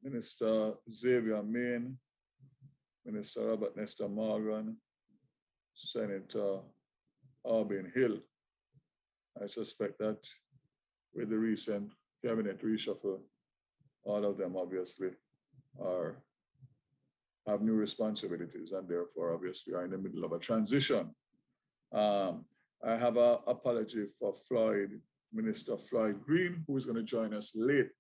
Minister Xavier Main, Minister Robert Nestor Morgan, Senator Albin Hill. I suspect that with the recent cabinet reshuffle, all of them obviously have new responsibilities and therefore obviously are in the middle of a transition. I have an apology for Minister Floyd Green, who is going to join us late.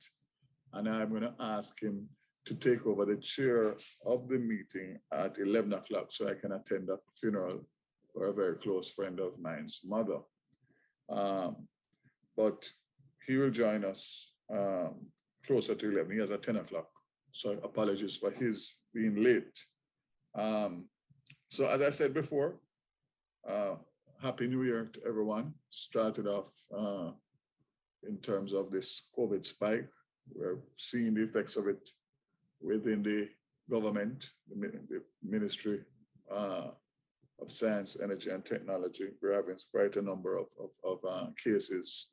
And I'm going to ask him to take over the chair of the meeting at 11 o'clock so I can attend a funeral for a very close friend of mine's mother. But he will join us closer to 11. He has a 10 o'clock. So apologies for his being late. So as I said before, Happy New Year to everyone. Started off in terms of this COVID spike. We're seeing the effects of it within the government, the Ministry of Science, Energy and Technology. We're having quite a number of cases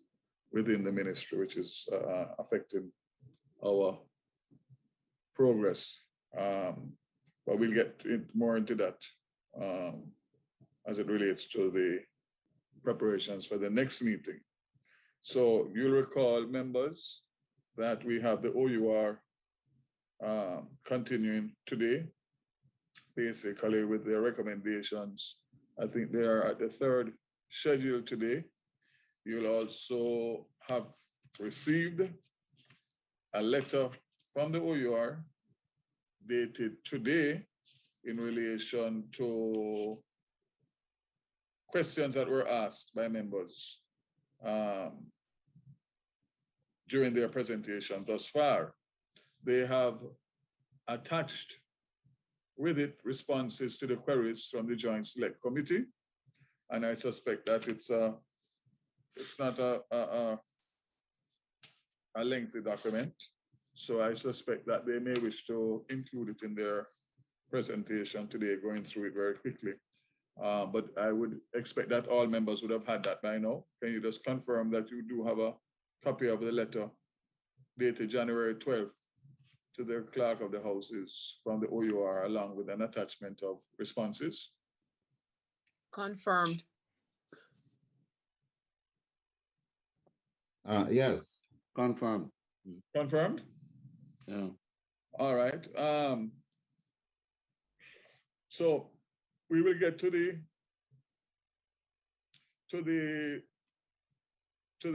within the ministry, which is affecting our progress. But we'll get more into that as it relates to the preparations for the next meeting. So you'll recall, members, that we have the OUR continuing today, basically with their recommendations. I think they are at the third schedule today. You'll also have received a letter from the OUR dated today in relation to questions that were asked by members during their presentation thus far. They have attached with it responses to the queries from the Joint Select Committee. And I suspect that it's not a lengthy document. So I suspect that they may wish to include it in their presentation today, going through it very quickly. But I would expect that all members would have had that by now. Can you just confirm that you do have a copy of the letter dated January 12th to the Clerk of the Houses from the OUR, along with an attachment of responses? Confirmed. Yes, confirmed. Confirmed? Yeah. All right. So we will get to the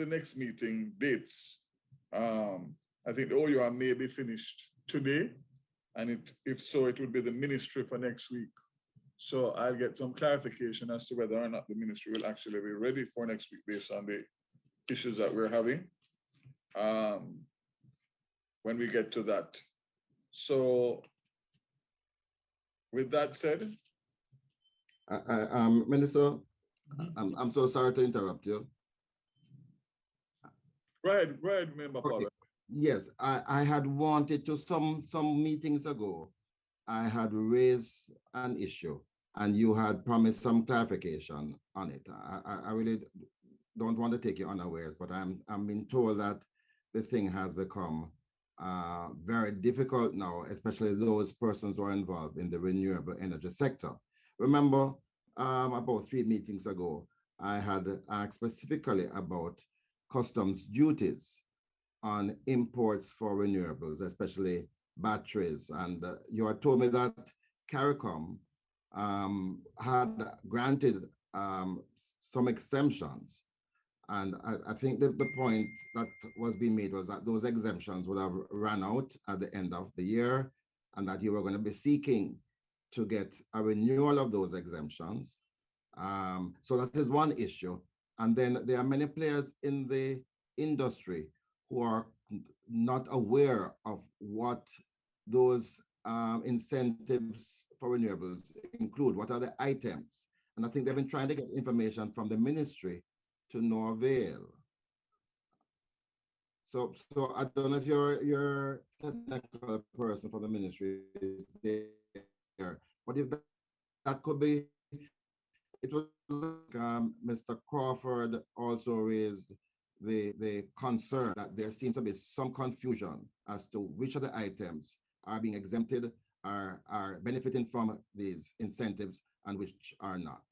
next meeting dates. I think the OUR may be finished today, and if so, it would be the ministry for next week. So I'll get some clarification as to whether or not the ministry will actually be ready for next week based on the issues that we're having when we get to that. So with that said, Minister, I'm so sorry to interrupt you. Go ahead, Member Powell. Yes, I had wanted to, some meetings ago, I had raised an issue and you had promised some clarification on it. I really don't want to take you unawares, but I'm being told that the thing has become very difficult now, especially those persons who are involved in the renewable energy sector. Remember, about 3 meetings ago, I had asked specifically about customs duties on imports for renewables, especially batteries. And you had told me that CARICOM had granted some exemptions. And I think that the point that was being made was that those exemptions would have run out at the end of the year and that you were going to be seeking to get a renewal of those exemptions. So that is one issue. And then there are many players in the industry who are not aware of what those incentives for renewables include. What are the items? And I think they've been trying to get information from the ministry to no avail. So I don't know if your technical person for the ministry is there, but if that could be, it was Mr. Crawford also raised the concern that there seems to be some confusion as to which of the items are being exempted, are benefiting from these incentives, and which are not.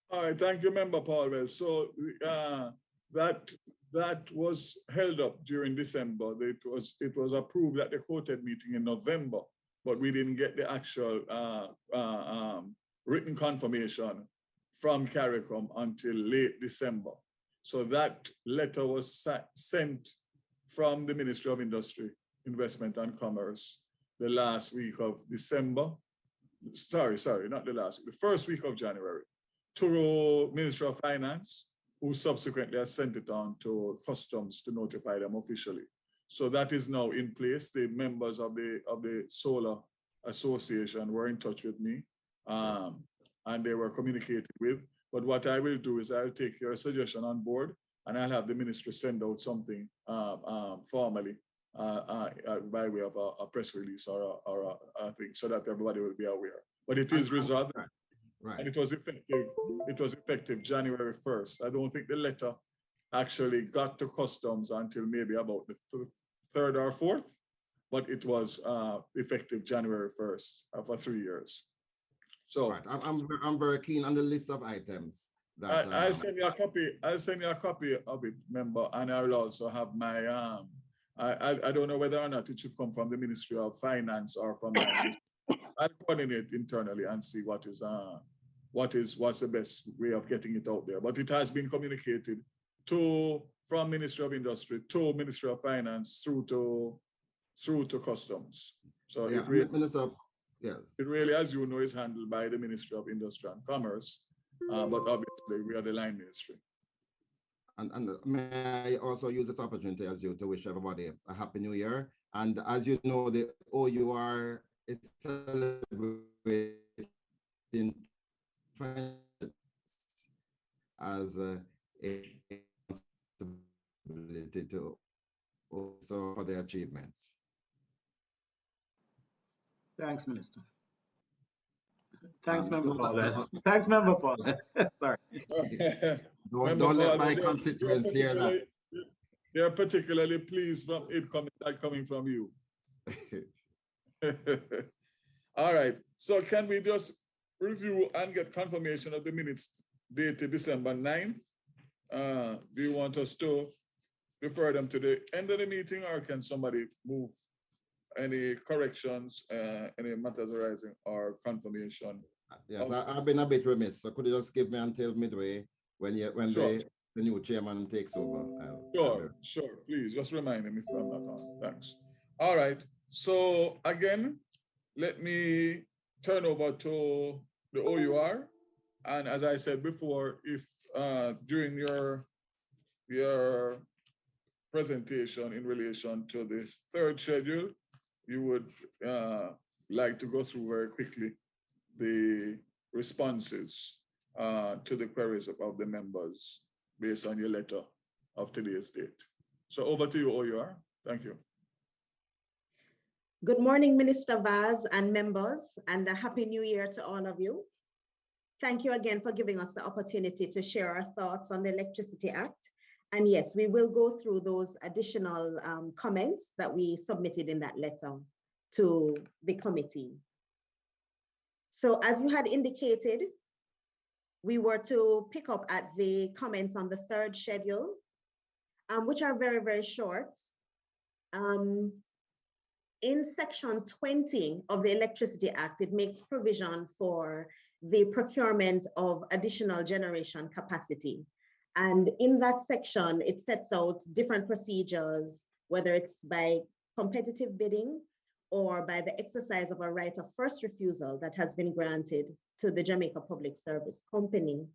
All right, thank you, Member Paulwell. So that was held up during December. It was approved at the quoted meeting in November, but we didn't get the actual written confirmation from CARICOM until late December. So that letter was sent from the Ministry of Industry, Investment and Commerce the last week of December. Sorry, not the last week, the first week of January, to Ministry of Finance, who subsequently has sent it on to Customs to notify them officially. So that is now in place. The members of the Solar Association were in touch with me, and they were communicated with. But what I will do is I'll take your suggestion on board, and I'll have the ministry send out something formally by way of a press release or a thing, so that everybody will be aware. But it is resolved, right? And it was effective. It was effective January 1st. I don't think the letter actually got to Customs until maybe about the 3rd or 4th, but it was effective January 1st for 3 years. So right. I'm very keen on the list of items. That, I'll send you a copy. I'll send you a copy of it, member, and I will also have my I don't know whether or not it should come from the Ministry of Finance or from my ministry. I'll coordinate internally and see what's the best way of getting it out there. But it has been communicated from Ministry of Industry to Ministry of Finance through to Customs. So yeah, it really, as you know, is handled by the Ministry of Industry and Commerce, but obviously we are the line ministry. And may I also use this opportunity as you to wish everybody a happy new year. And as you know, the OUR is celebrating 20 as a responsibility to also for their achievements. Thanks, Minister. Thanks, Member Paul. Thanks, Member Paul. Sorry. Don't let my constituents hear that. They're particularly pleased from it coming from you. All right. So can we just review and get confirmation of the minutes dated December 9th? Do you want us to refer them to the end of the meeting, or can somebody move any corrections, any matters arising, or confirmation? Yes, I've been a bit remiss. So could you just give me until midway when sure. the new chairman takes over? Sure. Please just remind him if I'm not on. Thanks. All right. So again, let me turn over to the OUR. And as I said before, if during your presentation in relation to the third schedule, you would like to go through very quickly the responses to the queries of the members based on your letter of today's date. So over to you, OUR. Thank you. Good morning, Minister Vaz and members, and a happy new year to all of you. Thank you again for giving us the opportunity to share our thoughts on the Electricity Act. And yes, we will go through those additional comments that we submitted in that letter to the committee. So as you had indicated, we were to pick up at the comments on the third schedule, which are very, very short. In section 20 of the Electricity Act, it makes provision for the procurement of additional generation capacity. And in that section, it sets out different procedures, whether it's by competitive bidding or by the exercise of a right of first refusal that has been granted to the Jamaica Public Service Company.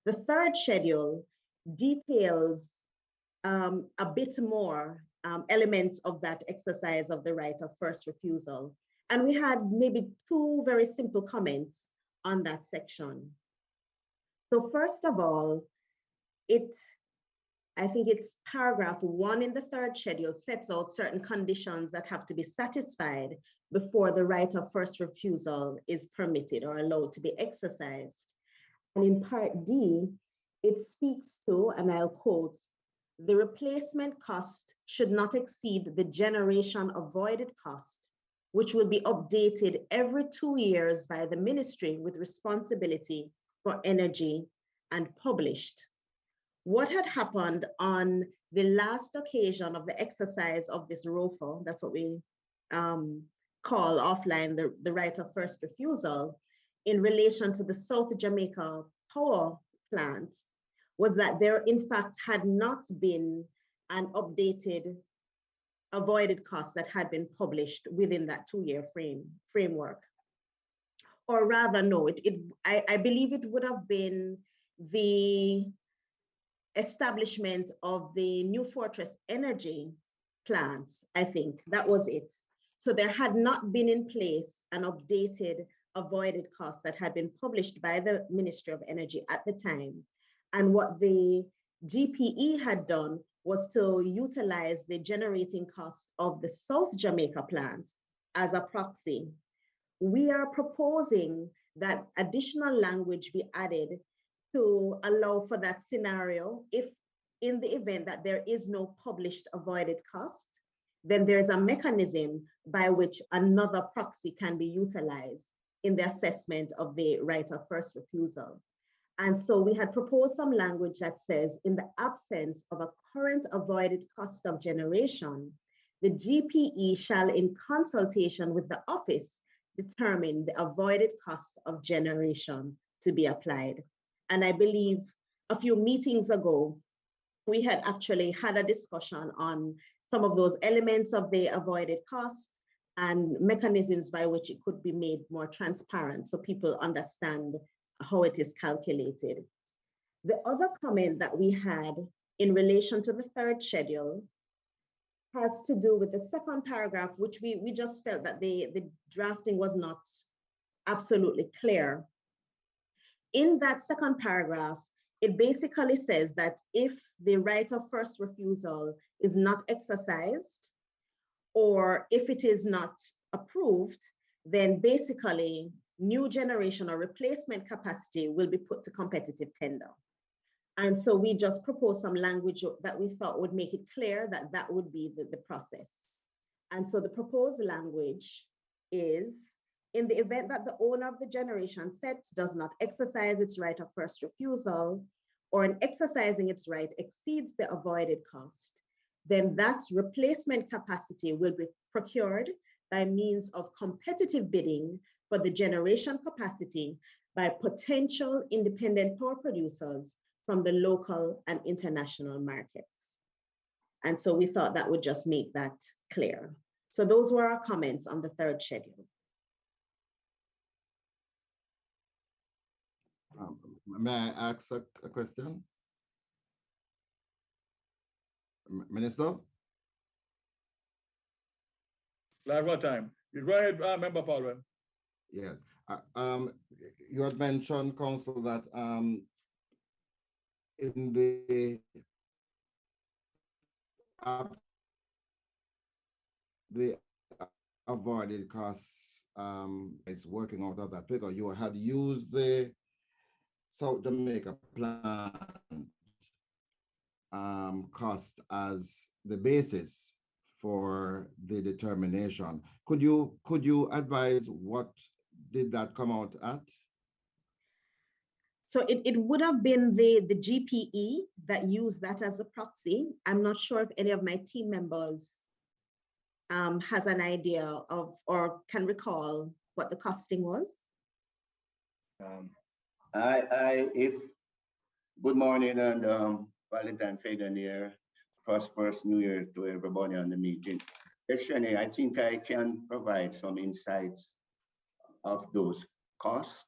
The third schedule details a bit more elements of that exercise of the right of first refusal. And we had maybe two very simple comments on that section. So first of all, I think it's paragraph 1 in the third schedule sets out certain conditions that have to be satisfied before the right of first refusal is permitted or allowed to be exercised. And in part D, it speaks to, and I'll quote, the replacement cost should not exceed the generation avoided cost, which will be updated every 2 years by the ministry with responsibility for energy and published. What had happened on the last occasion of the exercise of this ROFO, that's what we call offline the right of first refusal, in relation to the South Jamaica power plant, was that there in fact had not been an updated avoided cost that had been published within that 2-year framework. Or rather, no, I believe it would have been the establishment of the New Fortress Energy plant, I think, that was it. So there had not been in place an updated avoided cost that had been published by the Ministry of Energy at the time. And what the GPE had done was to utilize the generating cost of the South Jamaica plant as a proxy. We are proposing that additional language be added to allow for that scenario. If in the event that there is no published avoided cost, then there's a mechanism by which another proxy can be utilized in the assessment of the right of first refusal. And so we had proposed some language that says, in the absence of a current avoided cost of generation, the GPE shall, in consultation with the office, determine the avoided cost of generation to be applied. And I believe a few meetings ago, we had actually had a discussion on some of those elements of the avoided cost and mechanisms by which it could be made more transparent so people understand how it is calculated. The other comment that we had in relation to the third schedule has to do with the second paragraph, which we just felt that the drafting was not absolutely clear. In that second paragraph, it basically says that if the right of first refusal is not exercised, or if it is not approved, then basically new generation or replacement capacity will be put to competitive tender. And so we just proposed some language that we thought would make it clear that that would be the process. And so the proposed language is, in the event that the owner of the generation set does not exercise its right of first refusal, or in exercising its right exceeds the avoided cost, then that replacement capacity will be procured by means of competitive bidding for the generation capacity by potential independent power producers from the local and international markets. And so we thought that would just make that clear. So those were our comments on the third schedule. May I ask a question? Minister? Live what time? You go ahead, Member Paulwell. Yes. You had mentioned, Council, that in the avoided costs is working out of that figure. You had used the South Jamaica plan cost as the basis for the determination. Could you advise what did that come out at? So it would have been the GPE that used that as a proxy. I'm not sure if any of my team members has an idea of or can recall what the costing was. Good morning and Valentine Fagan here. Prosperous New Year to everybody on the meeting. Shani, I think I can provide some insights of those costs.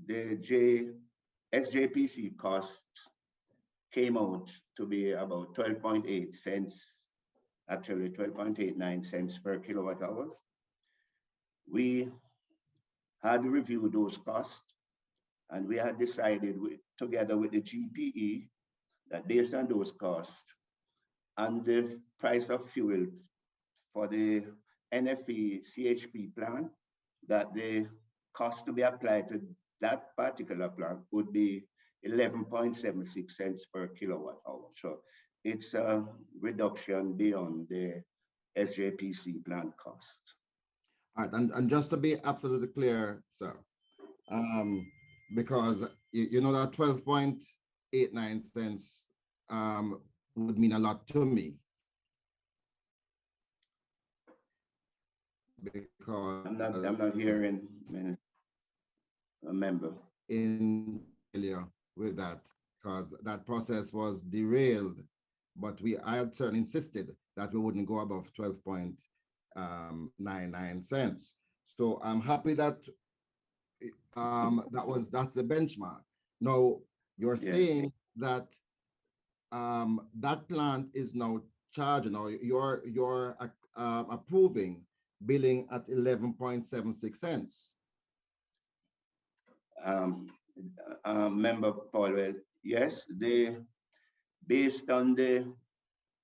The SJPC cost came out to be about 12.8 cents, actually 12.89 cents per kilowatt hour. We had reviewed those costs and we had decided together with the GPE that based on those costs and the price of fuel for the NFE CHP plant, that the cost to be applied to that particular plant would be 11.76 cents per kilowatt hour. So it's a reduction beyond the SJPC plant cost. All right, and just to be absolutely clear, sir, because you know that 12.89 cents would mean a lot to me. Because I'm not hearing a member. In failure with that, because that process was derailed, but I had certainly insisted that we wouldn't go above 12.99 cents. So I'm happy that that's the benchmark. Now you're saying that that plant is now charging, or you're approving billing at 11.76 cents. Member Paul, yes, based on the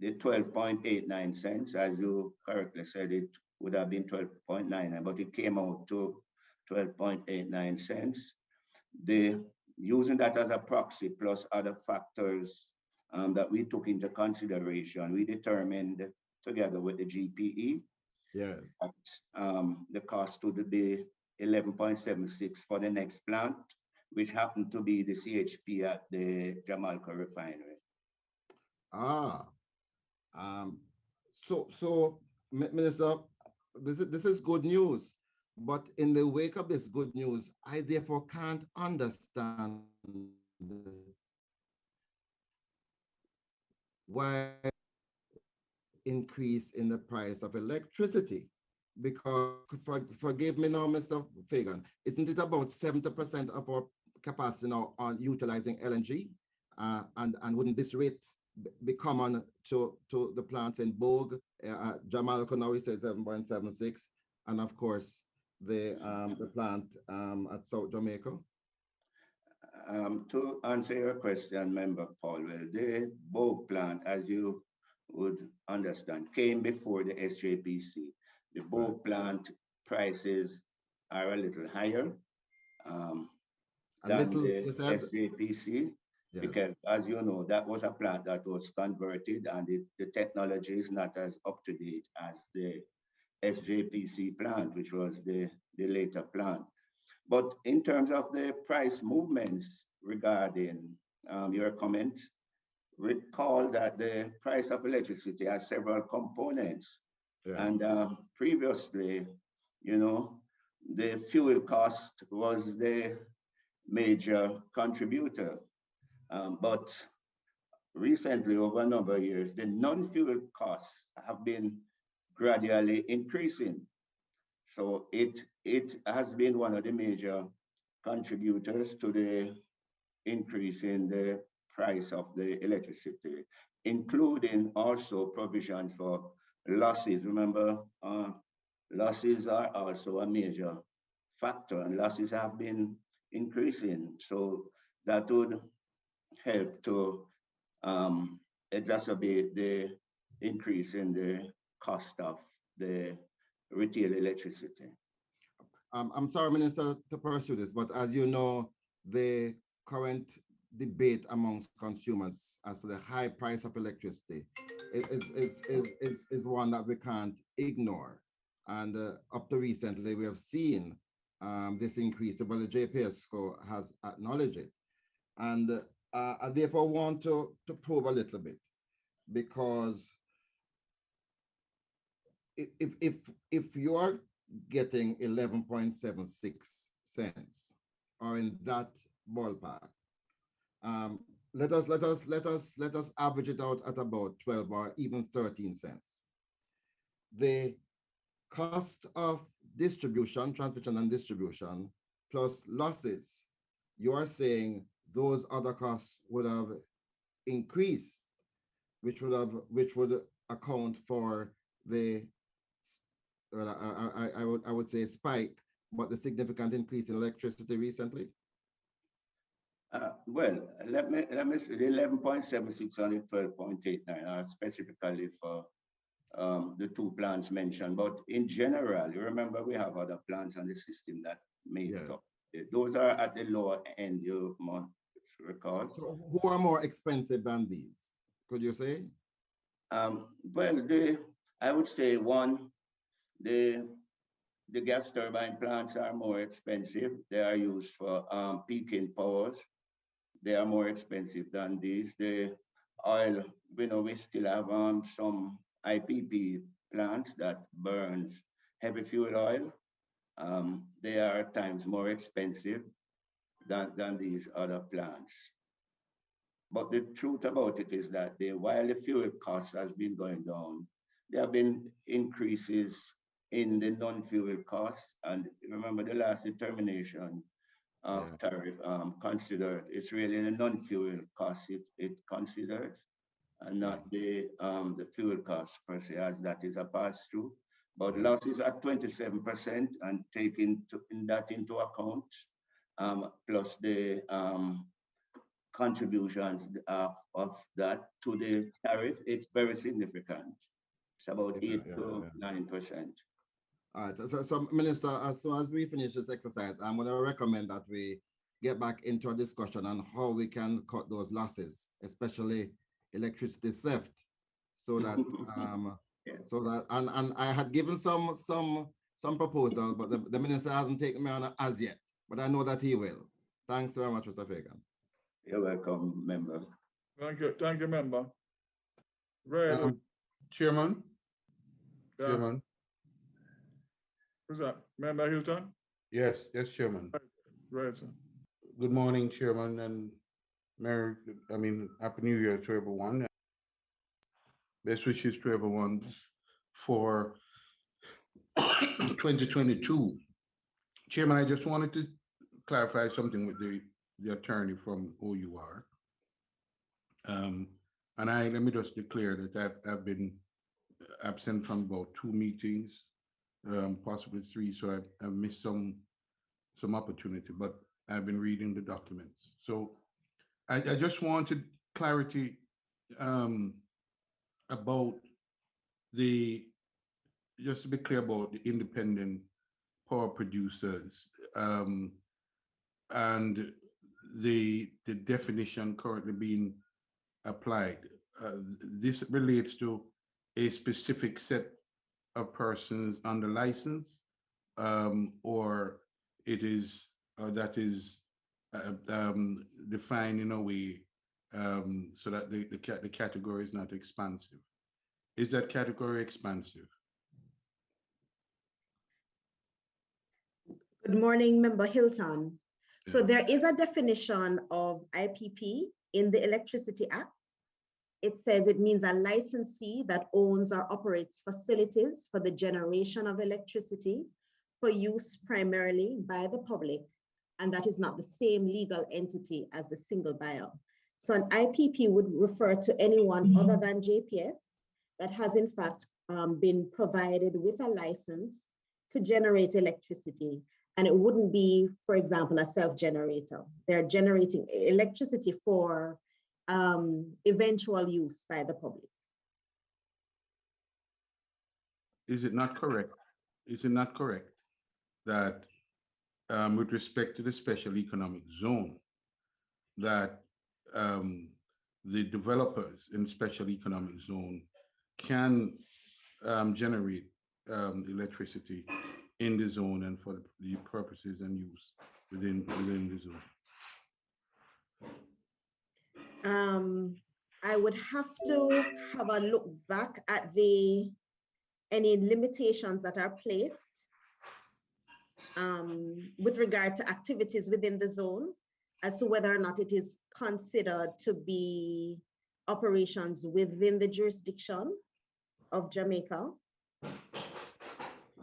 12.89 cents, as you correctly said, it would have been 12.99, but it came out to 12.89 cents. Using that as a proxy plus other factors that we took into consideration, we determined together with the GPE that the cost would be 11.76 for the next plant, which happened to be the CHP at the Jamaica refinery. So Minister, this is good news, but in the wake of this good news, I therefore can't understand why increase in the price of electricity. Because forgive me now, Mr. Fagan, isn't it about 70% of our capacity now on utilizing LNG? And wouldn't this rate be common to the plants in Bogue? Jamaica now it says 7.76, and of course the plant at South Jamaica. To answer your question, Member Paulwell, the Bogue plant, as you would understand, came before the SJPC. The Bogue plant prices are a little higher than the SJPC, because as you know, that was a plant that was converted and the technology is not as up to date as the SJPC plant, which was the later plant. But in terms of the price movements regarding your comment, recall that the price of electricity has several components. And previously, you know, the fuel cost was the major contributor. But recently, over a number of years, the non-fuel costs have been gradually increasing. So it has been one of the major contributors to the increase in the price of the electricity, including also provisions for losses. Remember, losses are also a major factor, and losses have been increasing. So that would help to exacerbate the increase in the cost of the retail electricity. I'm sorry, Minister, to pursue this, but as you know, the current debate amongst consumers as to the high price of electricity is one that we can't ignore. And up to recently, we have seen this increase, but the JPSCO has acknowledged it. And I therefore want to probe a little bit, because if you are getting 11.76 cents or in that ballpark, let us average it out at about 12 or even 13 cents. The cost of distribution, transmission and distribution, plus losses, you are saying those other costs would have increased, which would account for the, I would say spike, but the significant increase in electricity recently? Well, let me say the 11.76 and the 12.89 are specifically for the two plants mentioned, but in general, you remember we have other plants on the system that make up. Those are at the lower end, you must recall. So who are more expensive than these? could you say? Well, I would say one, the gas turbine plants are more expensive. They are used for peaking powers. They are more expensive than these. The oil, we still have some IPP plants that burns heavy fuel oil. They are at times more expensive than these other plants. But the truth about it is that while the fuel cost has been going down, there have been increases in the non-fuel costs. And remember, the last determination of tariff considered, it's really the non-fuel cost it considered, and not the fuel cost per se, as that is a pass-through. But losses at 27% and taking that into account, plus the contributions of that to the tariff, it's very significant. It's about 8 to 9%. All right, so Minister, as soon as we finish this exercise, I'm going to recommend that we get back into a discussion on how we can cut those losses, especially electricity theft, so that and I had given some proposal, but the minister hasn't taken me on as yet, but I know that he will. Thanks very much, Mr. Fagan. You're welcome, member. Thank you, member. Right. Chairman. Yeah. Chairman. Who's that? Member Hilton? Yes, Chairman. Right, sir. Good morning, Chairman, and Happy New Year to everyone. Best wishes to everyone for 2022. Chairman, I just wanted to clarify something with the attorney from OUR. And let me just declare that I've been absent from about 2 meetings, possibly 3, so I've missed some opportunity, but I've been reading the documents. So I just wanted clarity about just to be clear about the independent power producers and the definition currently being applied. This relates to a specific set of persons under license, or it is that is defined in a way so that the category is not expansive. Is that category expansive? Good morning, Member Hilton. So there is a definition of IPP in the Electricity Act. It says it means a licensee that owns or operates facilities for the generation of electricity for use primarily by the public, and that is not the same legal entity as the single buyer. So an IPP would refer to anyone other than JPS that has in fact been provided with a license to generate electricity. And it wouldn't be, for example, a self-generator. They're generating electricity for eventual use by the public. Is it not correct? Is it not correct that with respect to the special economic zone, that the developers in special economic zone can generate electricity in the zone and for the purposes and use within the zone? I would have to have a look back at any limitations that are placed with regard to activities within the zone as to whether or not it is considered to be operations within the jurisdiction of Jamaica.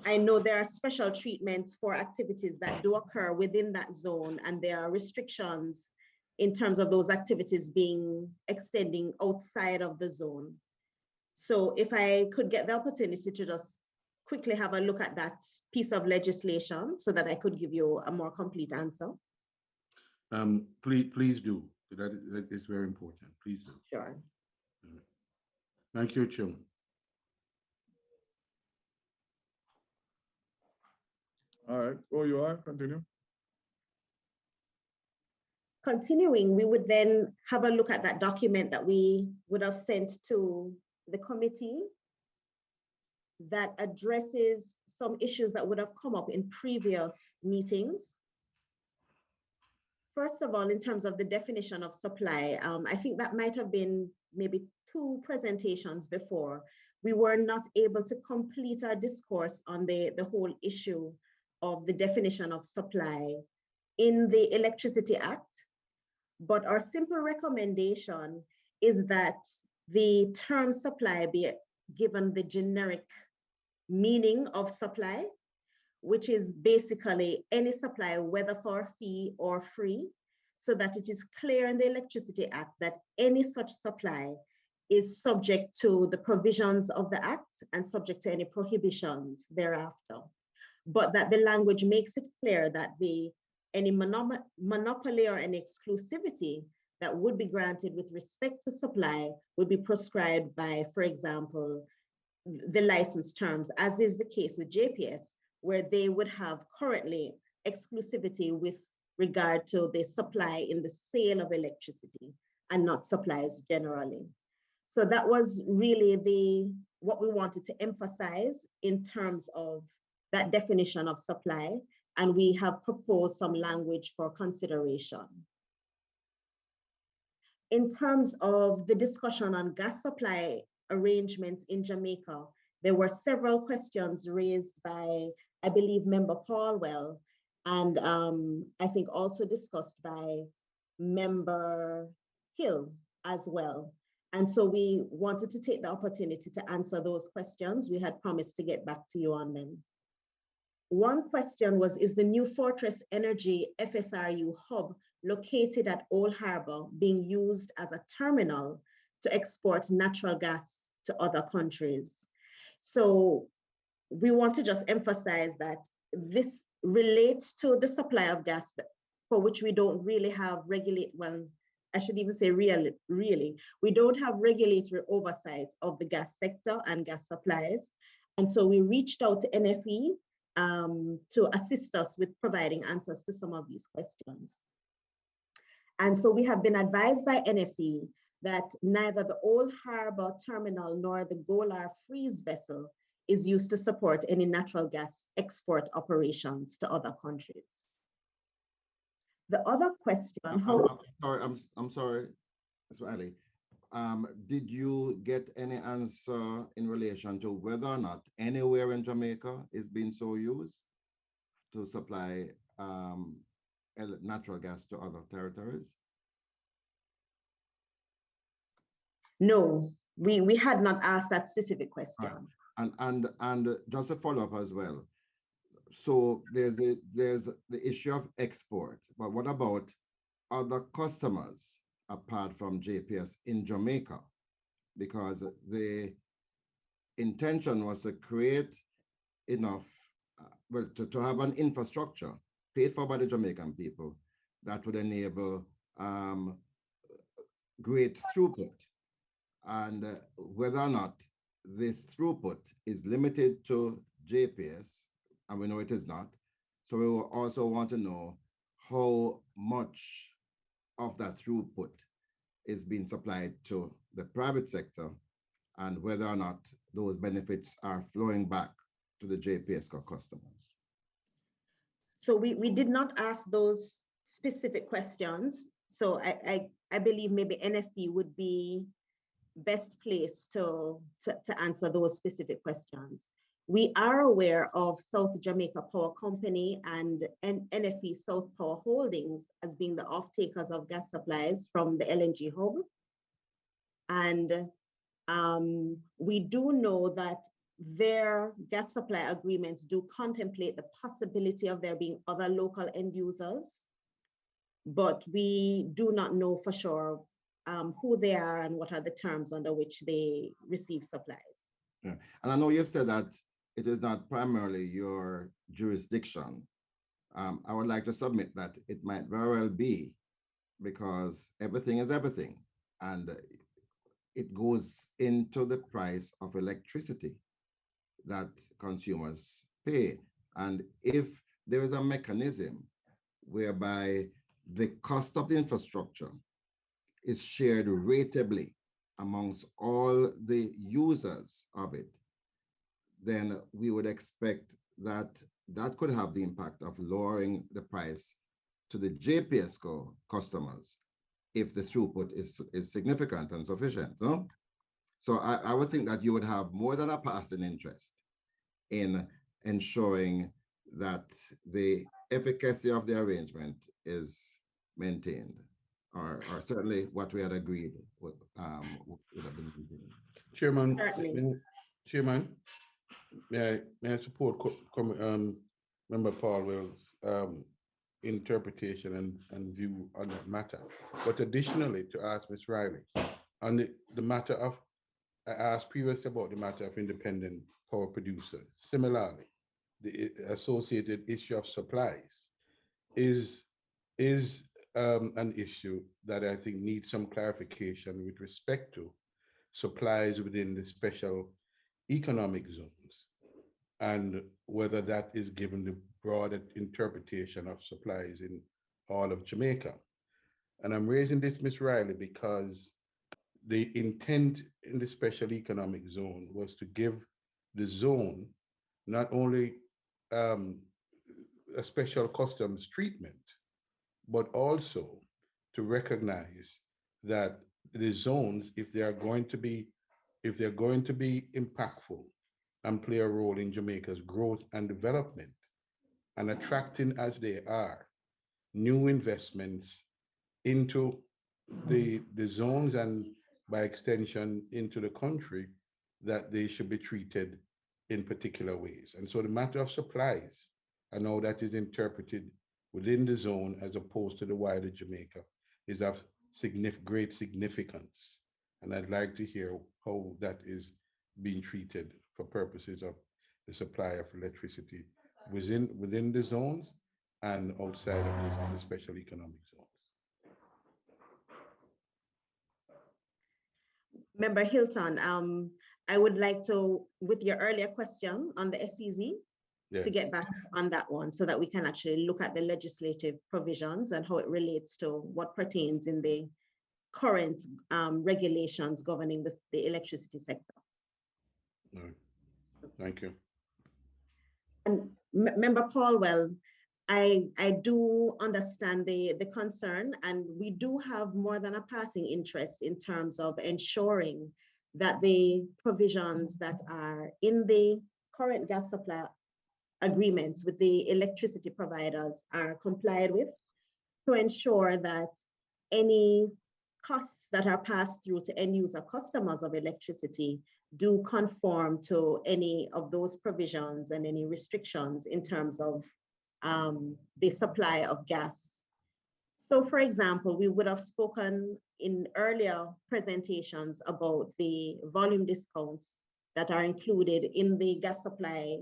I know there are special treatments for activities that do occur within that zone, and there are restrictions in terms of those activities extending outside of the zone. So if I could get the opportunity to just quickly have a look at that piece of legislation so that I could give you a more complete answer. Please do. That is very important. Please do. Sure. Thank you, Chairman. All right. OUR, continue. Continuing, we would then have a look at that document that we would have sent to the committee that addresses some issues that would have come up in previous meetings. First of all, in terms of the definition of supply, I think that might have been maybe 2 presentations before. We were not able to complete our discourse on the whole issue of the definition of supply in the Electricity Act. But our simple recommendation is that the term supply be given the generic meaning of supply, which is basically any supply, whether for a fee or free, so that it is clear in the Electricity Act that any such supply is subject to the provisions of the Act and subject to any prohibitions thereafter. But that the language makes it clear that any monopoly or any exclusivity that would be granted with respect to supply would be prescribed by, for example, the license terms, as is the case with JPS, where they would have currently exclusivity with regard to the supply in the sale of electricity and not supplies generally. So that was really what we wanted to emphasize in terms of that definition of supply, and we have proposed some language for consideration. In terms of the discussion on gas supply arrangements in Jamaica, there were several questions raised by, I believe, Member Paulwell, and I think also discussed by Member Hill as well. And so we wanted to take the opportunity to answer those questions. We had promised to get back to you on them. One question was, is the new Fortress Energy FSRU hub located at Old Harbour being used as a terminal to export natural gas to other countries? So we want to just emphasize that this relates to the supply of gas for which we don't really have I should even say really, we don't have regulatory oversight of the gas sector and gas supplies. And so we reached out to NFE to assist us with providing answers to some of these questions. And so we have been advised by NFE that neither the Old Harbour terminal nor the Golar freeze vessel is used to support any natural gas export operations to other countries. The other question, I'm sorry, Ms. Riley. Did you get any answer in relation to whether or not anywhere in Jamaica is being so used to supply natural gas to other territories? No, we had not asked that specific question. Right. And just a follow-up as well. So there's the issue of export, but what about other customers apart from JPS in Jamaica? Because the intention was to create enough, to have an infrastructure paid for by the Jamaican people that would enable great throughput. And whether or not this throughput is limited to JPS, and we know it is not. So we will also want to know how much of that throughput is being supplied to the private sector and whether or not those benefits are flowing back to the JPS customers. So we did not ask those specific questions. So I believe maybe NFE would be best placed to answer those specific questions. We are aware of South Jamaica Power Company and NFE South Power Holdings as being the off-takers of gas supplies from the Lng Hub. And we do know that their gas supply agreements do contemplate the possibility of there being other local end users, but we do not know for sure who they are and what are the terms under which they receive supplies. Yeah. And I know you've said that it is not primarily your jurisdiction. I would like to submit that it might very well be, because everything is everything, and it goes into the price of electricity that consumers pay. And if there is a mechanism whereby the cost of the infrastructure is shared ratably amongst all the users of it, then we would expect that that could have the impact of lowering the price to the JPSCo customers if the throughput is significant and sufficient, no? So I would think that you would have more than a passing interest in ensuring that the efficacy of the arrangement is maintained, or certainly what we had agreed would have been maintained. Chairman, Certainly. Chairman, may I support Member Paulwell's interpretation and view on that matter? But additionally, to ask Ms. Riley, on the matter of, I asked previously about the matter of independent power producers. Similarly, the associated issue of supplies is an issue that I think needs some clarification with respect to supplies within the special economic zones, and whether that is given the broader interpretation of supplies in all of Jamaica. And I'm raising this, Ms. Riley, because the intent in the special economic zone was to give the zone not only a special customs treatment, but also to recognize that the zones, if they're going to be impactful and play a role in Jamaica's growth and development, and attracting as they are new investments into the zones and by extension into the country, that they should be treated in particular ways. And so the matter of supplies and how that is interpreted within the zone as opposed to the wider Jamaica is of great significance. And I'd like to hear how that is being treated for purposes of the supply of electricity within the zones and outside of the special economic zones. Member Hilton, I would like to, with your earlier question on the SEZ, Yeah. to get back on that one so that we can actually look at the legislative provisions and how it relates to what pertains in the current regulations governing the electricity sector. All right. Thank you. And Member Paulwell, I do understand the concern, and we do have more than a passing interest in terms of ensuring that the provisions that are in the current gas supply agreements with the electricity providers are complied with, to ensure that any costs that are passed through to end user customers of electricity do conform to any of those provisions and any restrictions in terms of the supply of gas. So for example, we would have spoken in earlier presentations about the volume discounts that are included in the gas supply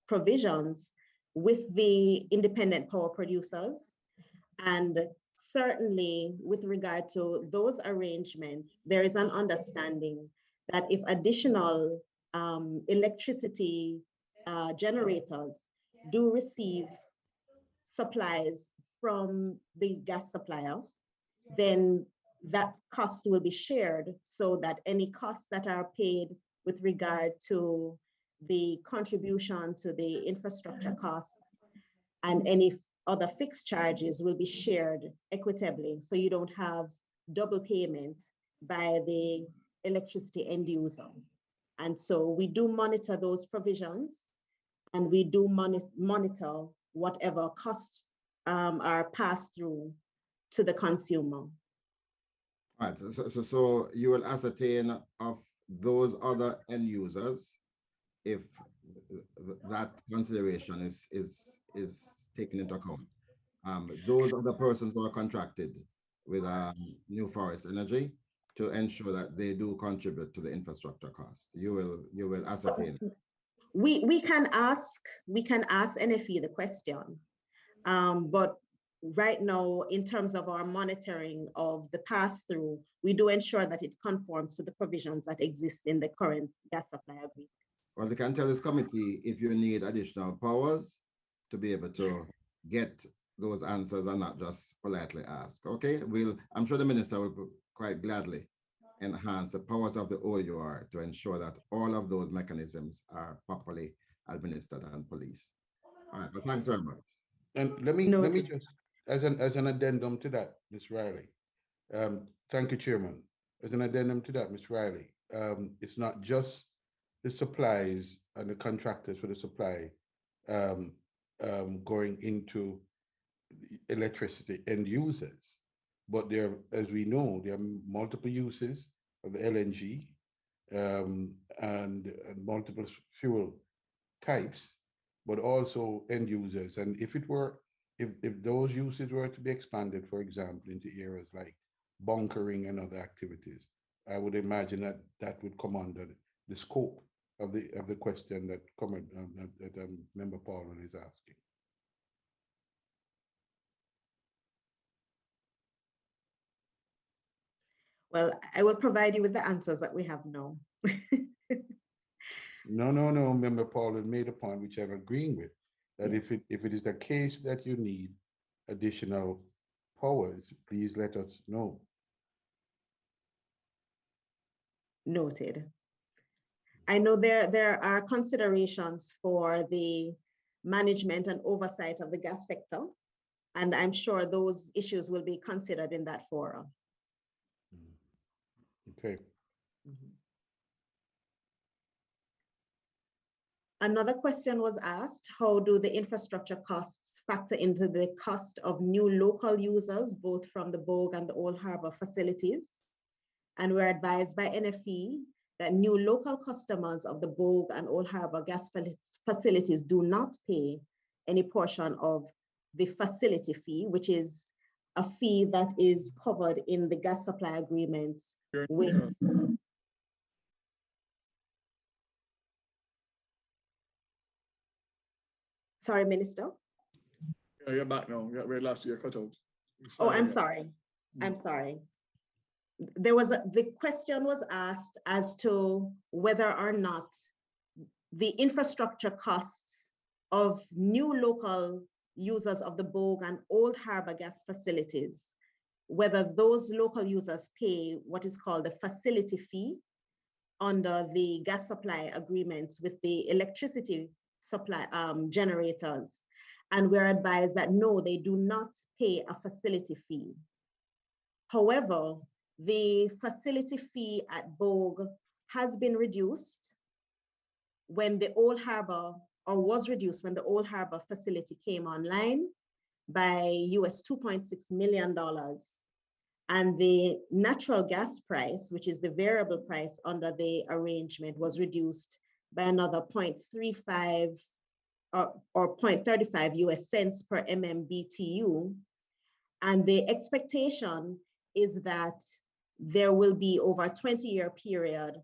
provisions with the independent power producers. And certainly with regard to those arrangements, there is an understanding that if additional electricity generators do receive supplies from the gas supplier, then that cost will be shared so that any costs that are paid with regard to the contribution to the infrastructure costs and any other fixed charges will be shared equitably. So you don't have double payment by the electricity end user. And so we do monitor those provisions, and we do monitor whatever costs are passed through to the consumer. All right, so you will ascertain of those other end users if that consideration is taken into account. Those are the persons who are contracted with New Forest Energy to ensure that they do contribute to the infrastructure cost. You will ascertain. We can ask NFE the question, but right now, in terms of our monitoring of the pass-through, we do ensure that it conforms to the provisions that exist in the current gas supply agreement. Well, they can tell this committee if you need additional powers to be able to get those answers are not just politely asked. Okay, I'm sure the minister will quite gladly enhance the powers of the OUR to ensure that all of those mechanisms are properly administered and policed. All right, but thanks very much. And let me just, as an addendum to that, Ms. Riley. Thank you, Chairman. As an addendum to that, Ms. Riley, it's not just the supplies and the contractors for the supply going into electricity end users, but there, as we know, there are multiple uses of the LNG and multiple fuel types, but also end users. And if those uses were to be expanded, for example, into areas like bunkering and other activities, I would imagine that would come under the scope of the question that Member Paul is asking. Well, I will provide you with the answers that we have now. No, Member Paul has made a point which I'm agreeing with, that if it is the case that you need additional powers, please let us know. Noted. I know there are considerations for the management and oversight of the gas sector, and I'm sure those issues will be considered in that forum. Okay. Another question was asked, how do the infrastructure costs factor into the cost of new local users, both from the Bogue and the Old Harbour facilities? And we're advised by NFE that new local customers of the Bogue and Old Harbour gas facilities do not pay any portion of the facility fee, which is a fee that is covered in the gas supply agreements with Sorry, Minister. Yeah, you're back now. We last year cut out. Oh, I'm sorry. I'm sorry. The question was asked as to whether or not the infrastructure costs of new local users of the Bogue and Old Harbour gas facilities, whether those local users pay what is called the facility fee under the gas supply agreements with the electricity supply generators. And we're advised that no, they do not pay a facility fee. However, the facility fee at Bogue has been reduced when the Old Harbour, or was reduced when the Old Harbour facility came online by US $2.6 million. And the natural gas price, which is the variable price under the arrangement, was reduced by another 0.35 or 0.35 US cents per MMBTU. And the expectation is that there will be over a 20-year period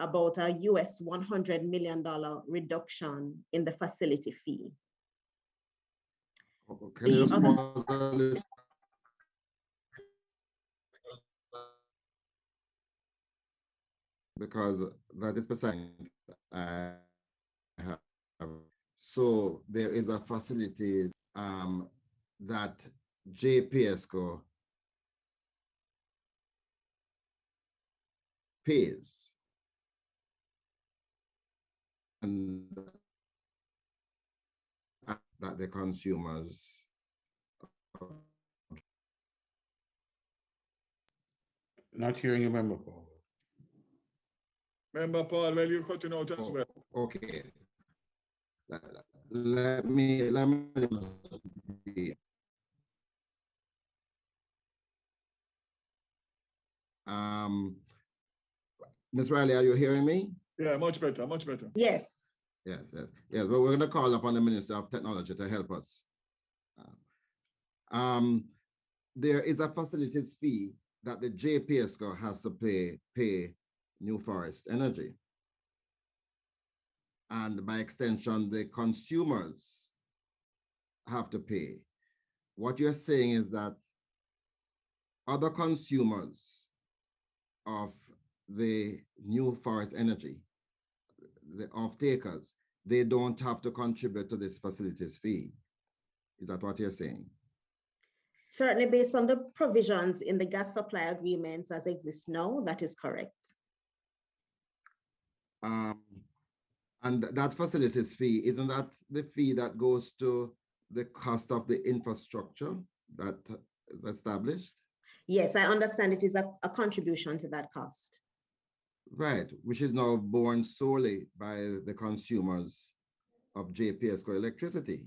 about a US $100 million reduction in the facility fee. Can you just pause a little? Because that is percent I have. So there is a facility that JPSCO pays, and that the consumers. Not hearing you, Member Paul. Member Paul, well, you're cutting out as well. Okay. Let me Ms. Riley, are you hearing me? Yeah, much better, much better. Yes. Yes. But we're going to call upon the Minister of Technology to help us. There is a facilities fee that the JPSCO has to pay New Forest Energy. And by extension, the consumers have to pay. What you're saying is that other consumers of the New Forest Energy, the off-takers, they don't have to contribute to this facilities fee. Is that what you're saying? Certainly based on the provisions in the gas supply agreements as exist now, that is correct. And that facilities fee, isn't that the fee that goes to the cost of the infrastructure that is established? Yes, I understand it is a contribution to that cost. Right, which is now borne solely by the consumers of JPSCO electricity.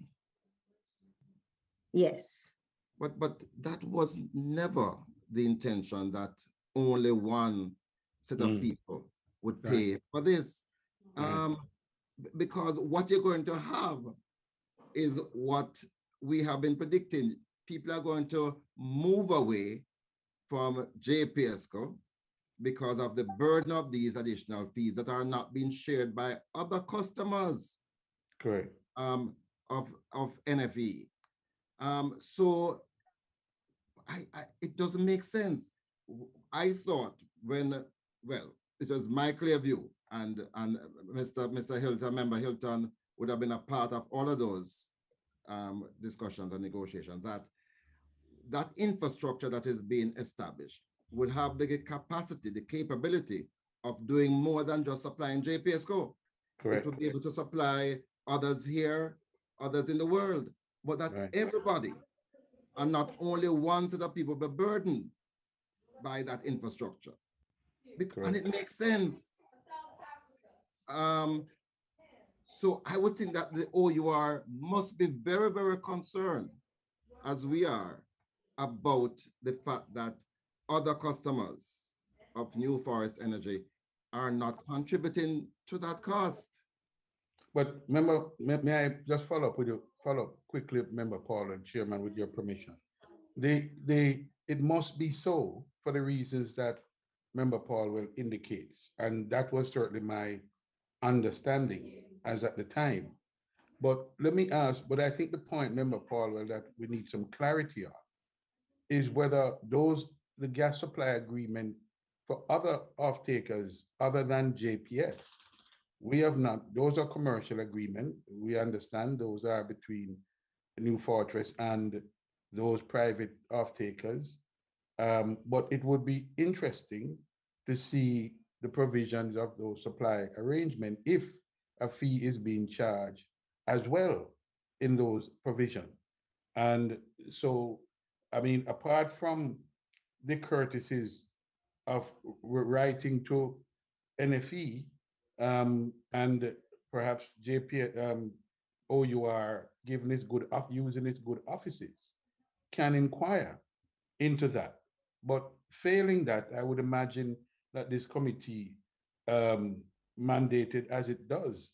Yes. But that was never the intention, that only one set of people would pay for this. Because what you're going to have is what we have been predicting. People are going to move away from JPSCO because of the burden of these additional fees that are not being shared by other customers. Correct. Of NFE. So it doesn't make sense. I thought it was my clear view, and Mr. Hilton, member Hilton, would have been a part of all of those discussions and negotiations, that infrastructure that is being established would have the capacity, the capability of doing more than just supplying JPSCO. Correct. It would be able to supply others here, others in the world, but that everybody, and not only one set of people, be burdened by that infrastructure. And it makes sense. So I would think that the OUR must be very, very concerned, as we are, about the fact that other customers of New Forest Energy are not contributing to that cost. But member, may I just follow up quickly, Member Paul and Chairman, with your permission. It must be so for the reasons that Member Paul will indicates, and that was certainly my understanding as at the time. But let me ask, but I think the point, Member Paul, that we need some clarity on is whether the gas supply agreement for other off-takers other than JPS, we have not, those are commercial agreement. We understand those are between New Fortress and those private off-takers. But it would be interesting to see the provisions of those supply arrangement if a fee is being charged as well in those provisions. And so, I mean, apart from the courtesies of writing to NFE and perhaps OUR given its good using its good offices, can inquire into that. But failing that, I would imagine that this committee, mandated as it does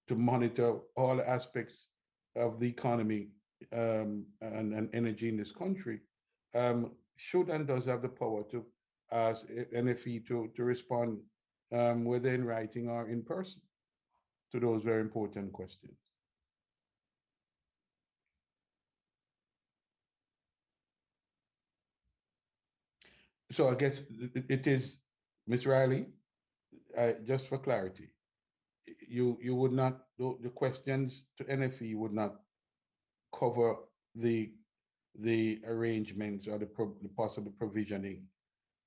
to monitor all aspects of the economy and energy in this country, should and does have the power to ask NFE to respond, whether in writing or in person, to those very important questions. So I guess it is, Ms. Riley, just for clarity, you would not, the questions to NFE would not cover the arrangements or the possible provisioning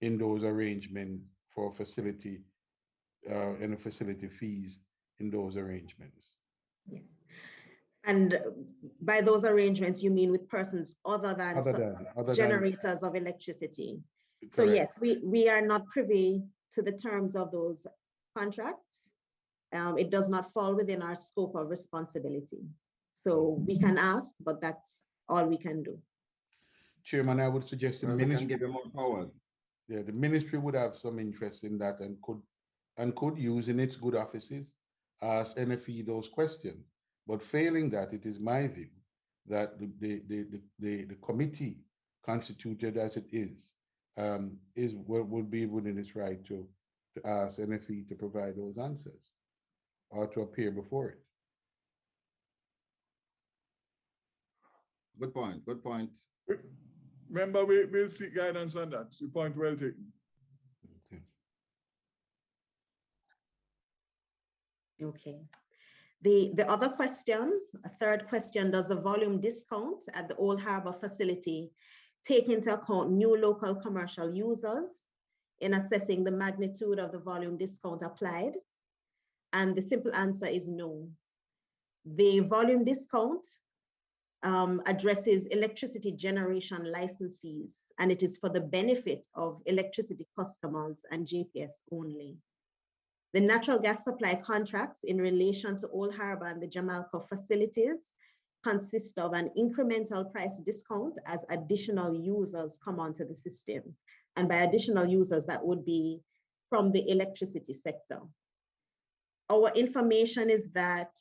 in those arrangements for facility and facility fees in those arrangements. Yes. And by those arrangements, you mean with persons other than generators of electricity? Correct. So yes, we are not privy to the terms of those contracts. It does not fall within our scope of responsibility. So we can ask, but that's all we can do. Chairman, I would suggest the ministry can give you more power. Yeah, the ministry would have some interest in that and could use in its good offices ask NFE those questions. But failing that, it is my view that the committee constituted as it is would be within its right to ask NFE to provide those answers or to appear before it. Good point. Good point. Remember, we'll seek guidance on that. The point well taken. Okay. The other question, a third question, does the volume discount at the Old Harbour facility take into account new local commercial users in assessing the magnitude of the volume discount applied? And the simple answer is no. The volume discount addresses electricity generation licensees, and it is for the benefit of electricity customers and JPS only. The natural gas supply contracts in relation to Old Harbour and the Jamaica facilities consist of an incremental price discount as additional users come onto the system. And by additional users, that would be from the electricity sector. Our information is that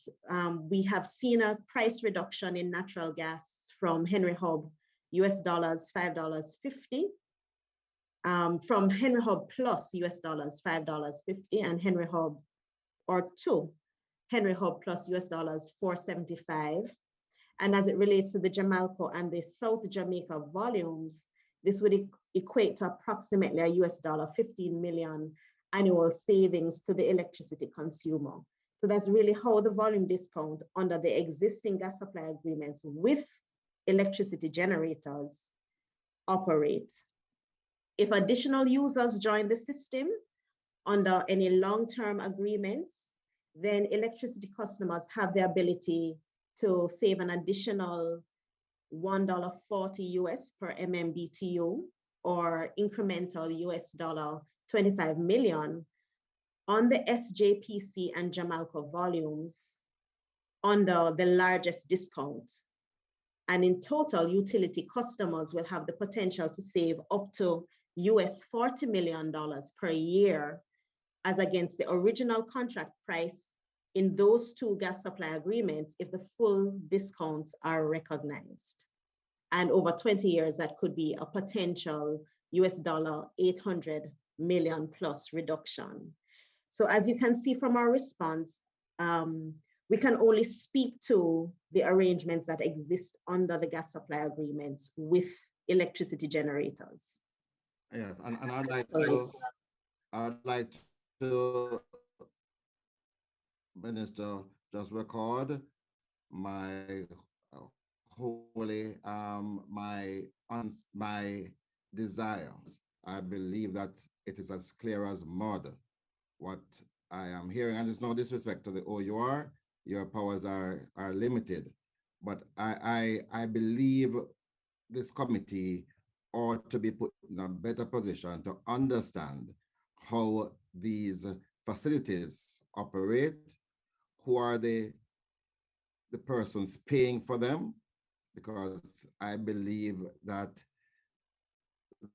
we have seen a price reduction in natural gas from Henry Hub, US dollars $5.50, from Henry Hub plus US dollars $5.50, and Henry Hub, or to Henry Hub plus US dollars $4.75. And as it relates to the Jamaica and the South Jamaica volumes, this would equate to approximately a US $15 million annual savings to the electricity consumer. So that's really how the volume discount under the existing gas supply agreements with electricity generators operate. If additional users join the system under any long-term agreements, then electricity customers have the ability to save an additional $1.40 US per MMBTU, or incremental US $25 million on the SJPC and Jamaica volumes under the largest discount. And in total, utility customers will have the potential to save up to US $40 million per year, as against the original contract price in those two gas supply agreements if the full discounts are recognized. And over 20 years, that could be a potential US $800 million plus reduction. So as you can see from our response, we can only speak to the arrangements that exist under the gas supply agreements with electricity generators. Yes, and I'd like to, Minister, just record my wholly my desires. I believe that it is as clear as mud what I am hearing, and there's no disrespect to the OUR. Your powers are limited, but I believe this committee ought to be put in a better position to understand how these facilities operate, who are the persons paying for them, because I believe that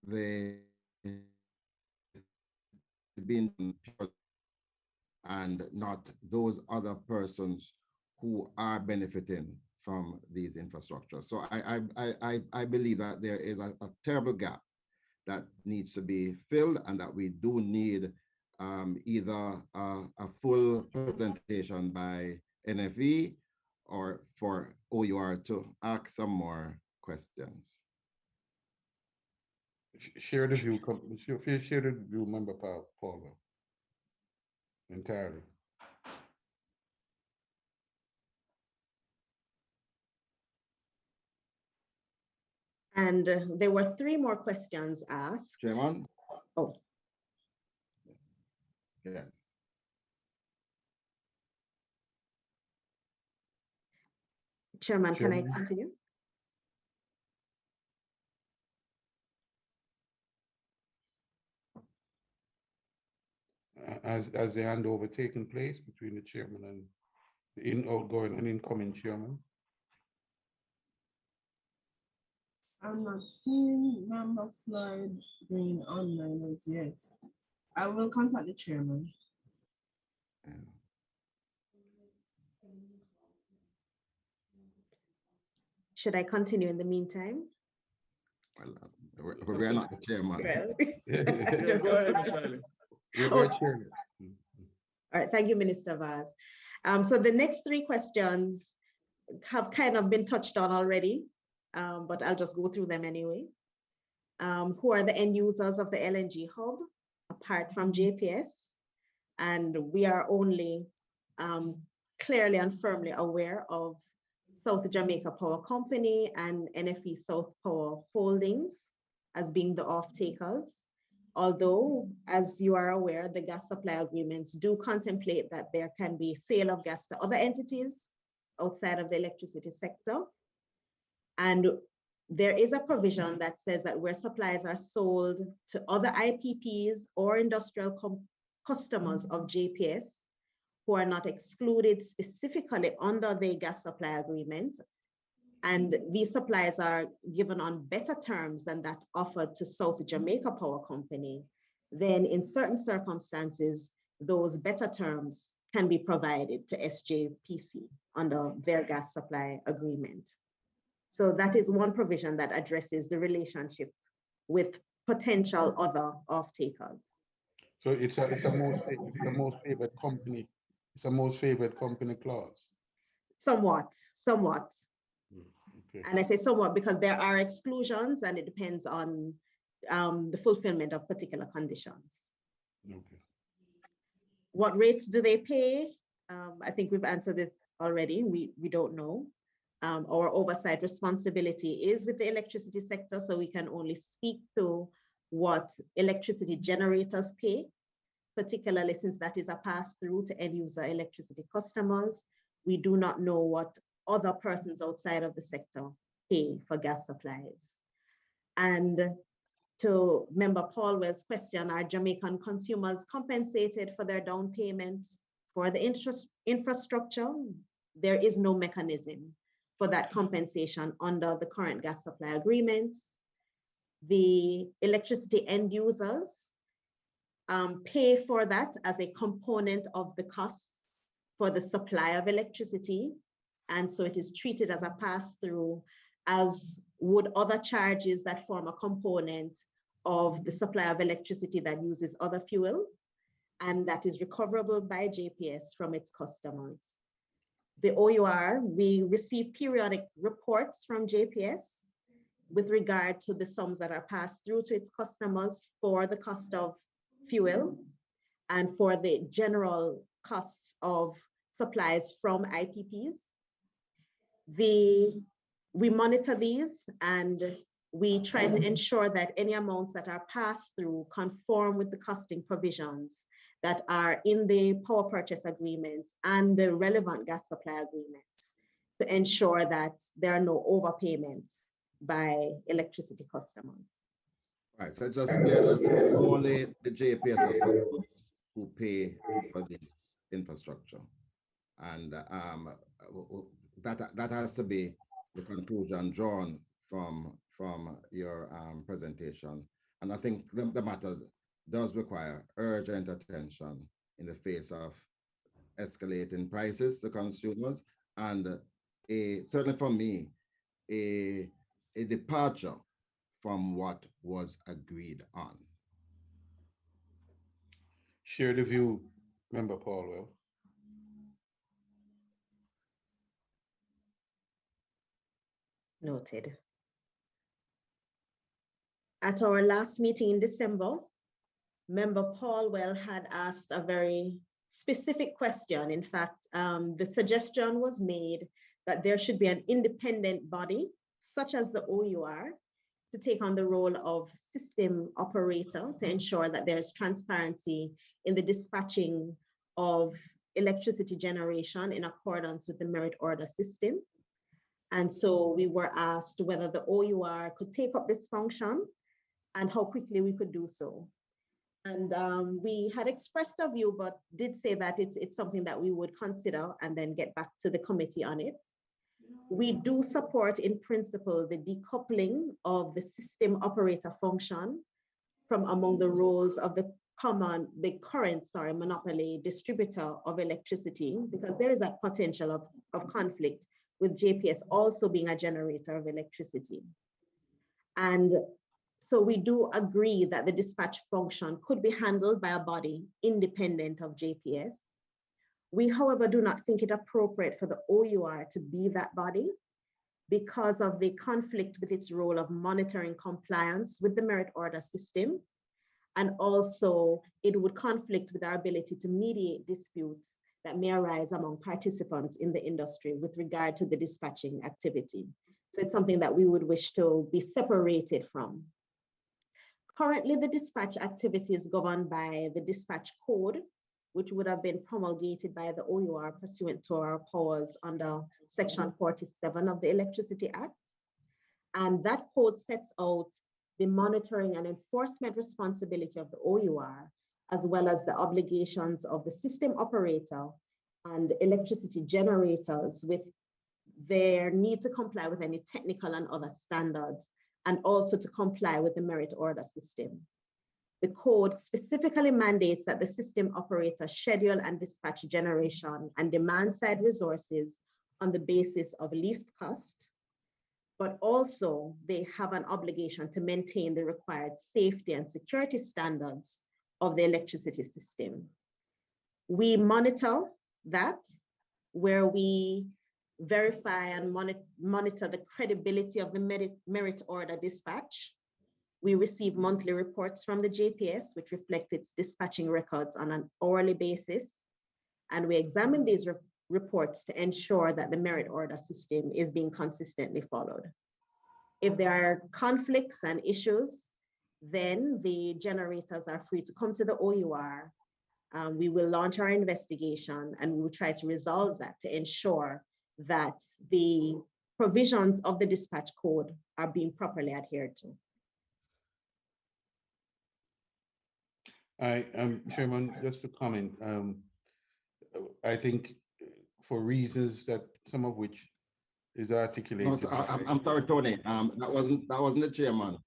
they been and not those other persons who are benefiting from these infrastructures. So I believe that there is a terrible gap that needs to be filled, and that we do need either a full presentation by NFE or for OUR to ask some more questions. Share the view, share the view, Member Paula, entirely. And there were 3 more questions asked. Chairman? Oh. Yes. Chairman, can I continue? As the handover taking place between the chairman and the outgoing and incoming chairman? I'm not seeing Member Floyd Green online as yet. I will contact the chairman. Should I continue in the meantime? Well, we're not the chairman. Yeah, go ahead, Shiley. All right, thank you, Minister Vaz. So the next 3 questions have kind of been touched on already, but I'll just go through them anyway. Who are the end users of the LNG hub apart from JPS? And we are only clearly and firmly aware of South Jamaica Power Company and NFE South Power Holdings as being the off-takers. Although, as you are aware, the gas supply agreements do contemplate that there can be sale of gas to other entities outside of the electricity sector. And there is a provision that says that where supplies are sold to other IPPs or industrial customers of JPS who are not excluded specifically under the gas supply agreement, and these supplies are given on better terms than that offered to South Jamaica Power Company, then in certain circumstances, those better terms can be provided to SJPC under their gas supply agreement. So that is one provision that addresses the relationship with potential other off-takers. So it's a most favored company. It's a most favored company clause. Somewhat. Okay. And I say somewhat because there are exclusions and it depends on the fulfillment of particular conditions. Okay. What rates do they pay? I think we've answered this already. We don't know. Our oversight responsibility is with the electricity sector, so we can only speak to what electricity generators pay, particularly since that is a pass-through to end-user electricity customers. We do not know what other persons outside of the sector pay for gas supplies. And to Member Paulwell's question, are Jamaican consumers compensated for their down payment for the infrastructure? There is no mechanism for that compensation under the current gas supply agreements. The electricity end users pay for that as a component of the costs for the supply of electricity. And so it is treated as a pass-through, as would other charges that form a component of the supply of electricity that uses other fuel, and that is recoverable by JPS from its customers. The OUR, we receive periodic reports from JPS with regard to the sums that are passed through to its customers for the cost of fuel and for the general costs of supplies from IPPs. We monitor these and we try to ensure that any amounts that are passed through conform with the costing provisions that are in the power purchase agreements and the relevant gas supply agreements to ensure that there are no overpayments by electricity customers. Right, so it's just only the JPS authorities who pay for this infrastructure. And that has to be the conclusion drawn from your presentation. And I think the matter does require urgent attention in the face of escalating prices to consumers, and certainly for me, a departure from what was agreed on. Share the view, Member Paulwell. Noted. At our last meeting in December, Member Paulwell had asked a very specific question. In fact, the suggestion was made that there should be an independent body, such as the OUR, to take on the role of system operator to ensure that there's transparency in the dispatching of electricity generation in accordance with the merit order system. And so we were asked whether the OUR could take up this function and how quickly we could do so. And we had expressed a view, but did say that it's something that we would consider and then get back to the committee on it. We do support in principle the decoupling of the system operator function from among the roles of the current monopoly distributor of electricity, because there is that potential of conflict with JPS also being a generator of electricity. And so we do agree that the dispatch function could be handled by a body independent of JPS. We, however, do not think it appropriate for the OUR to be that body because of the conflict with its role of monitoring compliance with the merit order system. And also it would conflict with our ability to mediate disputes that may arise among participants in the industry with regard to the dispatching activity. So it's something that we would wish to be separated from. Currently, the dispatch activity is governed by the dispatch code, which would have been promulgated by the OUR pursuant to our powers under Section 47 of the Electricity Act. And that code sets out the monitoring and enforcement responsibility of the OUR, as well as the obligations of the system operator and electricity generators with their need to comply with any technical and other standards, and also to comply with the merit order system. The code specifically mandates that the system operator schedule and dispatch generation and demand side resources on the basis of least cost, but also they have an obligation to maintain the required safety and security standards of the electricity system. We monitor that, where we verify and monitor the credibility of the merit order dispatch. We receive monthly reports from the JPS, which reflect its dispatching records on an hourly basis. And we examine these reports to ensure that the merit order system is being consistently followed. If there are conflicts and issues, then the generators are free to come to the OUR. We will launch our investigation and we will try to resolve that to ensure that the provisions of the dispatch code are being properly adhered to. Chairman, just to comment, I think for reasons that some of which is articulated. No, so I'm sorry, Tony. That wasn't the chairman.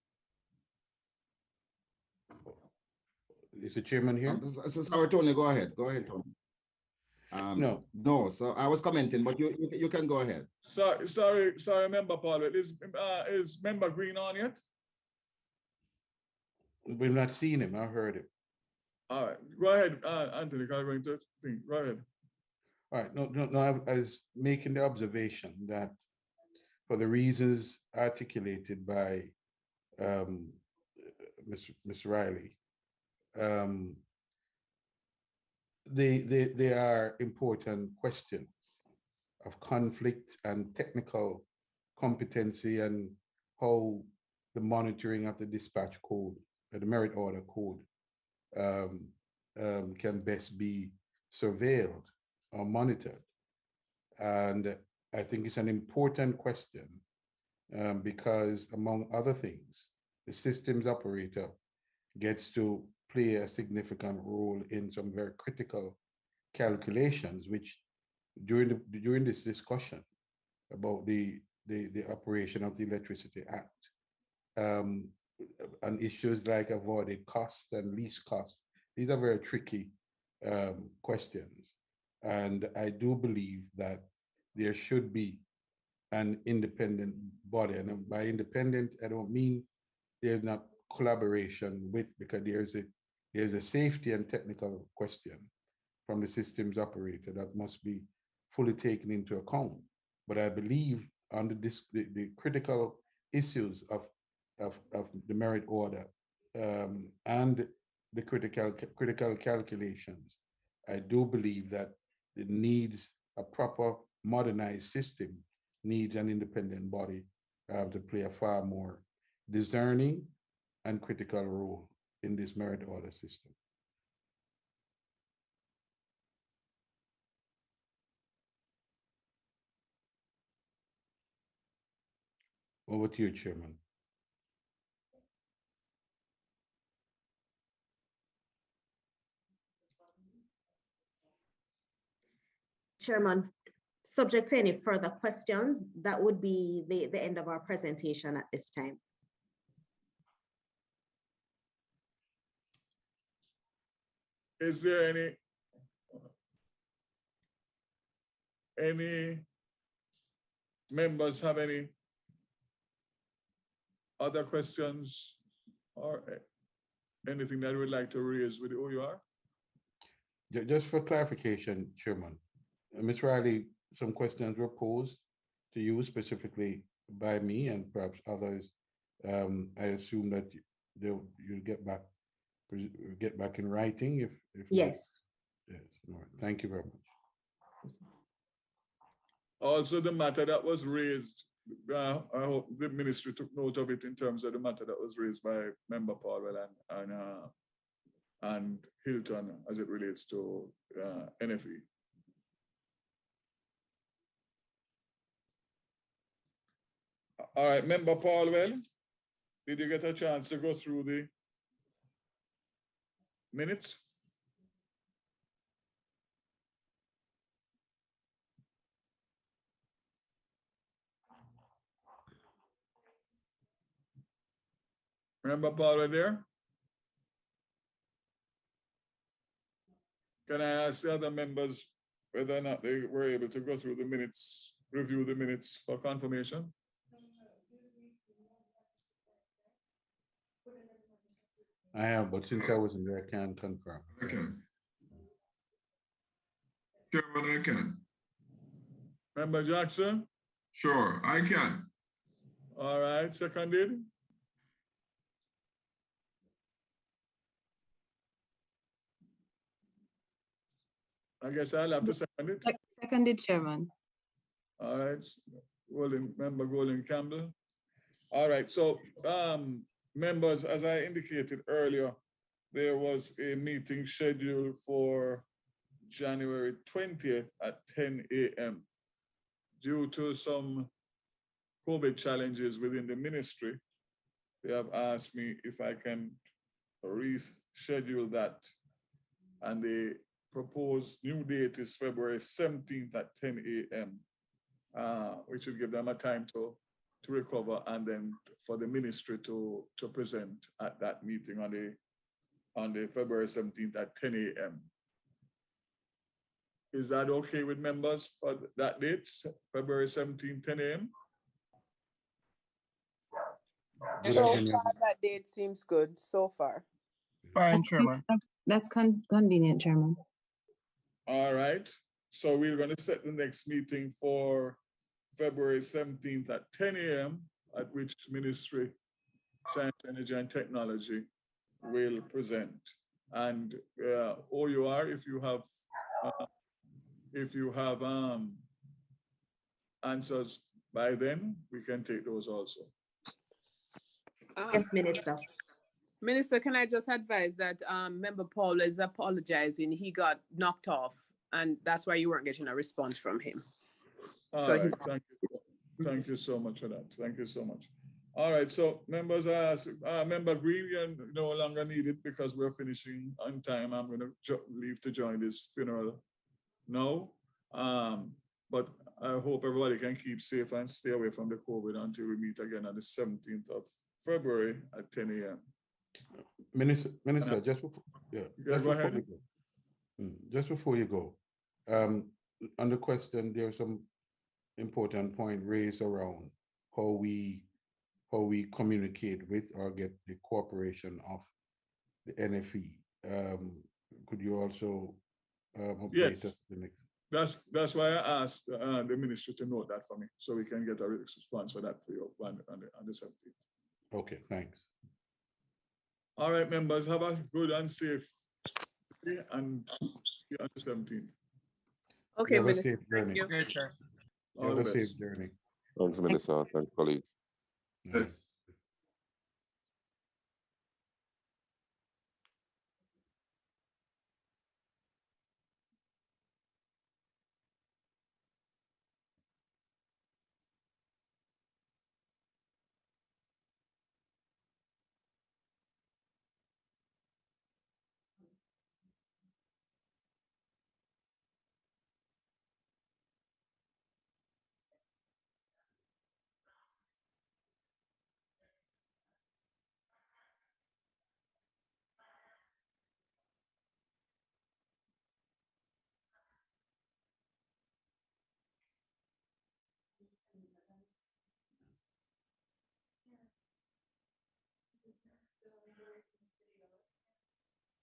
Is the chairman here? So sorry, Tony. Go ahead. Go ahead, Tony. No. So I was commenting, but you can go ahead. Sorry, Member Paul. Is Member Green on yet? We've not seen him. I heard him. All right, go ahead, Anthony. Can I go into thing? Go ahead. All right. No. I was making the observation that for the reasons articulated by Mr. Riley, they are important questions of conflict and technical competency and how the monitoring of the dispatch code, the merit order code, can best be surveilled or monitored. And I think it's an important question because, among other things, the systems operator gets to play a significant role in some very critical calculations, which during this discussion about the operation of the Electricity Act, and issues like avoided costs and least costs, these are very tricky questions. And I do believe that there should be an independent body. And by independent, I don't mean there's not collaboration with, because there's a safety and technical question from the systems operator that must be fully taken into account. But I believe under this, the critical issues of the merit order and the critical calculations, I do believe that it needs a proper modernized system, needs an independent body to play a far more discerning and critical role in this merit order system. Over to you, Chairman. Chairman, subject to any further questions, that would be the end of our presentation at this time. Is there any members have any other questions or anything that you would like to raise with the OUR? Just for clarification, Chairman, Ms. Riley, some questions were posed to you specifically by me and perhaps others. I assume that you'll get back in writing if yes. Yes. All right. Thank you very much. Also, the matter that was raised, I hope the ministry took note of it in terms of the matter that was raised by Member Paulwell and Hilton as it relates to NFE. All right, Member Paulwell, did you get a chance to go through the minutes? Member Paulwell there? Can I ask the other members whether or not they were able to go through the minutes, review the minutes for confirmation? I have, but since I wasn't there, I can't confirm. I can. Chairman, I can. Member Jackson? Sure, I can. All right, seconded. I guess I'll have to second it. Seconded, Chairman. All right, Member Golden Campbell. All right, so members, as I indicated earlier, there was a meeting scheduled for January 20th at 10 a.m. Due to some COVID challenges within the ministry, they have asked me if I can reschedule that. And the proposed new date is February 17th at 10 a.m., which will give them a time to recover and then for the ministry to present at that meeting on the February 17th at 10 a.m. Is that okay with members for that date, February 17th, 10 a.m.? So far, that date seems good so far. Fine, Chairman. That's convenient, Chairman. All right. So we're going to set the next meeting for February 17th at 10 a.m., at which Ministry, Science, Energy, and Technology will present. And OUR, if you have answers by then, we can take those also. Yes, Minister. Minister, can I just advise that Member Paul is apologizing. He got knocked off, and that's why you weren't getting a response from him. All right, thank you so much for that. Thank you so much. All right, so members, Member Green, you're no longer needed because we're finishing on time. I'm going to leave to join this funeral now. But I hope everybody can keep safe and stay away from the COVID until we meet again on the 17th of February at 10 a.m. Minister, just before, Go ahead. Just before you go, on the question, there's some important point raised around how we communicate with or get the cooperation of the NFE. Could you also update us the next? That's why I asked the ministry to note that for me, so we can get a response for that for you on the 17th. Okay, thanks. All right, members, have a good and safe day and see you on the 17th. Okay, Minister, thank you. Okay, Chair. All the best. Safe journey. Thanks, Minister. Thanks, colleagues. Yes.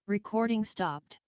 Recording stopped.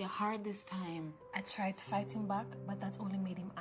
hard this time. I tried fighting back, but that only made him